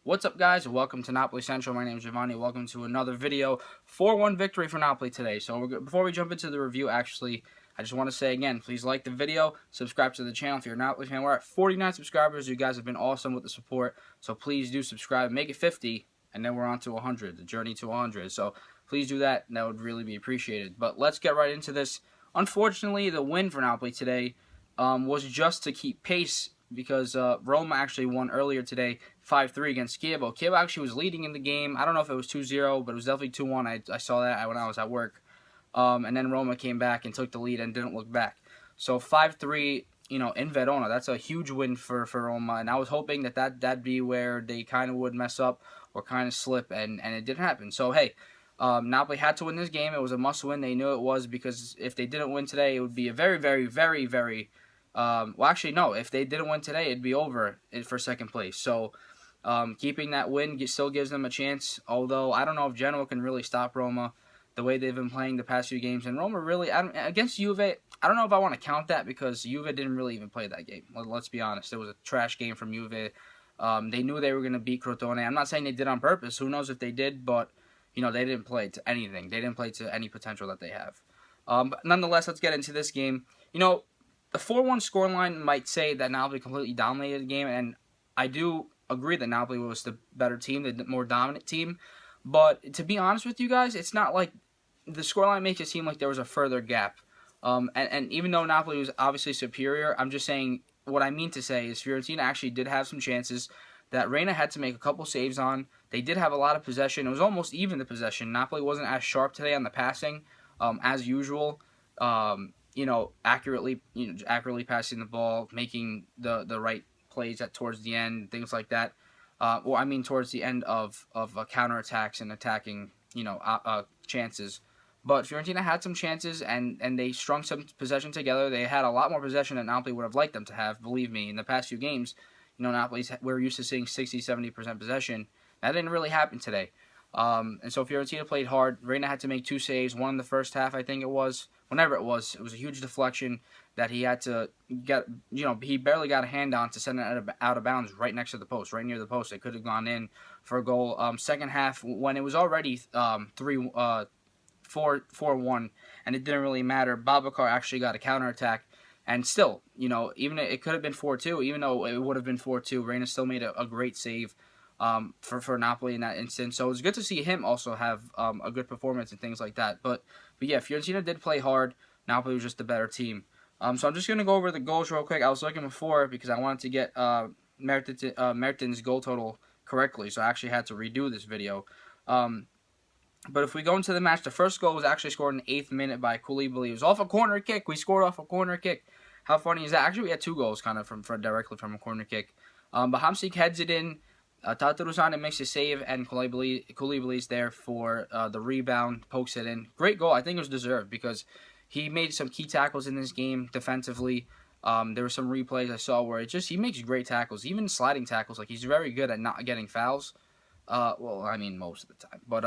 What's up, guys? Welcome to Napoli Central. My name is Giovanni. Welcome to another video. 4-1 victory for Napoli today. So before we jump into the review, actually, I just want to say again, please like the video, subscribe to the channel if you're a Napoli fan. We're at 49 subscribers. You guys have been awesome with the support. So please do subscribe. Make it 50, and then we're on to 100, the journey to 100. So please do that, and that would really be appreciated. But let's get right into this. Unfortunately, the win for Napoli today was just to keep pace because Roma actually won earlier today 5-3 against Chievo. Chievo actually was leading in the game. I don't know if it was 2-0, but it was definitely 2-1. I saw that when I was at work. And then Roma came back and took the lead and didn't look back. So 5-3, in Verona, that's a huge win for Roma. And I was hoping that'd be where they kind of would mess up or kind of slip, and it didn't happen. So, hey, Napoli had to win this game. It was a must-win. They knew it was, because if they didn't win today, it would be a very, very, very, very... well, actually, no. If they didn't win today, it'd be over for second place. So, keeping that win still gives them a chance. Although, I don't know if Genoa can really stop Roma the way they've been playing the past few games. And Roma really, against Juve, I don't know if I want to count that, because Juve didn't really even play that game. Let's be honest. It was a trash game from Juve. They knew they were going to beat Crotone. I'm not saying they did on purpose. Who knows if they did, but, they didn't play to anything. They didn't play to any potential that they have. But nonetheless, let's get into this game. The 4-1 scoreline might say that Napoli completely dominated the game, and I do agree that Napoli was the better team, the more dominant team. But to be honest with you guys, it's not like the scoreline makes it seem like there was a further gap. And even though Napoli was obviously superior, I'm just saying, what I mean to say is Fiorentina actually did have some chances that Reina had to make a couple saves on. They did have a lot of possession. It was almost even the possession. Napoli wasn't as sharp today on the passing as usual. Accurately passing the ball, making the right plays towards the end, things like that. Towards the end of counterattacks and attacking, chances. But Fiorentina had some chances, and they strung some possession together. They had a lot more possession than Napoli would have liked them to have, believe me. In the past few games, we're used to seeing 60-70% possession. That didn't really happen today. And so Fiorentina played hard. Reina had to make 2 saves, one in the first half, I think it was. Whenever it was a huge deflection that he had to get, he barely got a hand on to send it out of bounds right next to the post, right near the post. It could have gone in for a goal. Second half, when it was already 4-1, and it didn't really matter, Babacar actually got a counterattack. And still, even it could have been 4-2, even though it would have been 4-2, Reina still made a great save for Napoli in that instance. So it was good to see him also have a good performance and things like that. But yeah, Fiorentina did play hard. Napoli was just the better team. So I'm just going to go over the goals real quick. I was looking before because I wanted to get Mertens' goal total correctly, so I actually had to redo this video. But if we go into the match, the first goal was actually scored in the 8th minute by Koulibaly. It was off a corner kick. We scored off a corner kick. How funny is that? Actually, we had 2 goals kind of directly from a corner kick. But Hamsik heads it in. Tatarusane makes a save, and Koulibaly's there for the rebound, pokes it in. Great goal. I think it was deserved because he made some key tackles in this game defensively. There were some replays I saw where he makes great tackles, even sliding tackles. Like, he's very good at not getting fouls. Most of the time. But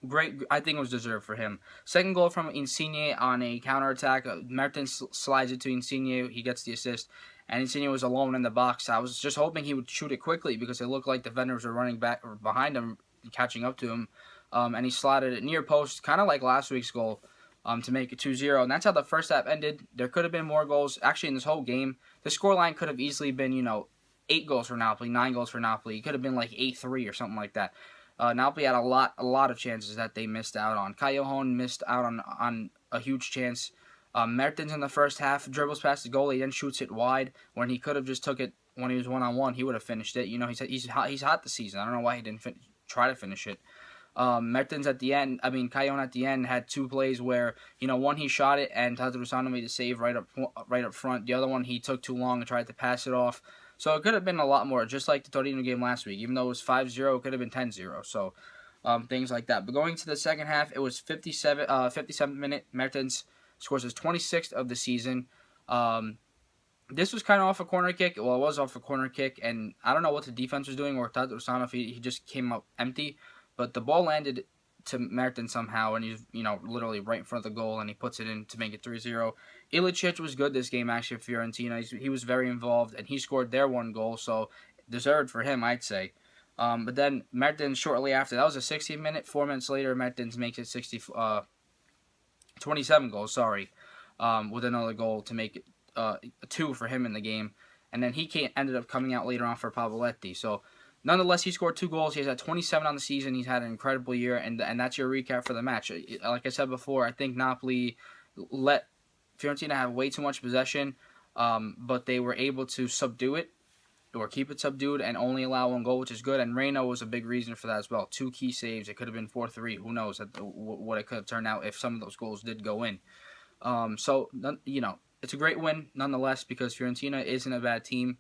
great. I think it was deserved for him. Second goal from Insigne on a counterattack. Mertens slides it to Insigne. He gets the assist. And Insigne was alone in the box. I was just hoping he would shoot it quickly because it looked like the defenders were running back or behind him, catching up to him. And he slotted it near post, kind of like last week's goal, to make it 2-0. And that's how the first half ended. There could have been more goals. Actually, in this whole game, the scoreline could have easily been, 8 goals for Napoli, 9 goals for Napoli. It could have been like 8-3 or something like that. Napoli had a lot of chances that they missed out on. Callejon missed out on a huge chance. Mertens in the first half dribbles past the goalie, then shoots it wide when he could have just took it when he was one-on-one. He would have finished it. He's hot this season. I don't know why he didn't try to finish it. Mertens at the end, Callejon at the end had 2 plays where, one he shot it and Tatarusano made a save right up front. The other one he took too long and tried to pass it off. So it could have been a lot more, just like the Torino game last week. Even though it was 5-0, it could have been 10-0. So things like that. But going to the second half, it was 57th minute. Mertens scores his 26th of the season. This was kind of off a corner kick. Well, it was off a corner kick, and I don't know what the defense was doing, or Tatarusano, if he just came up empty. But the ball landed to Mertens somehow, and he's, literally right in front of the goal, and he puts it in to make it 3-0. Illicic was good this game, actually, for Fiorentina. He was very involved, and he scored their 1 goal, so deserved for him, I'd say. But then Mertens shortly after, that was a 60-minute. 4 minutes later, Mertens makes it 27 goals, with another goal to make it a 2 for him in the game. And then he ended up coming out later on for Pavoletti. So, nonetheless, he scored 2 goals. He's at 27 on the season. He's had an incredible year, and that's your recap for the match. Like I said before, I think Napoli let Fiorentina have way too much possession, but they were able to subdue it, or keep it subdued, and only allow 1 goal, which is good. And Reina was a big reason for that as well. 2 key saves. It could have been 4-3. Who knows what it could have turned out if some of those goals did go in. So, it's a great win nonetheless, because Fiorentina isn't a bad team.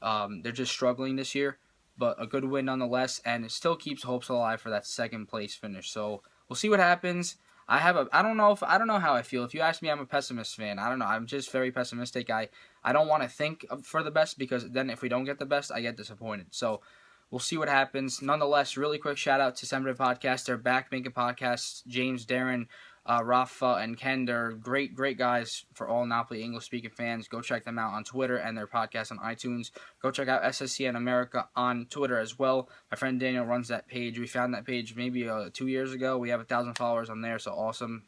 They're just struggling this year, but a good win nonetheless, and it still keeps hopes alive for that second place finish. So we'll see what happens. I don't know how I feel. If you ask me, I'm a pessimist fan. I don't know. I'm just very pessimistic. I don't want to think for the best, because then if we don't get the best, I get disappointed. So we'll see what happens. Nonetheless, really quick shout out to Sempre Podcast. They're back making podcasts. James, Darren, Rafa, and Ken, they're great guys for all Napoli English-speaking fans. Go check them out on Twitter and their podcast on iTunes. Go check out SSCN America on Twitter as well. My friend Daniel runs that page. We found that page maybe 2 years ago. We have 1,000 followers on there, so awesome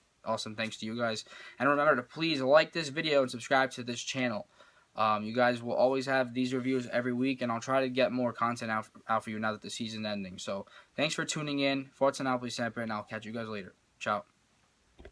thanks to you guys. And remember to please like this video and subscribe to this channel. You guys will always have these reviews every week, and I'll try to get more content out for you now that the season's ending. So thanks for tuning in. Forza Napoli Sempre, and I'll catch you guys later. Ciao.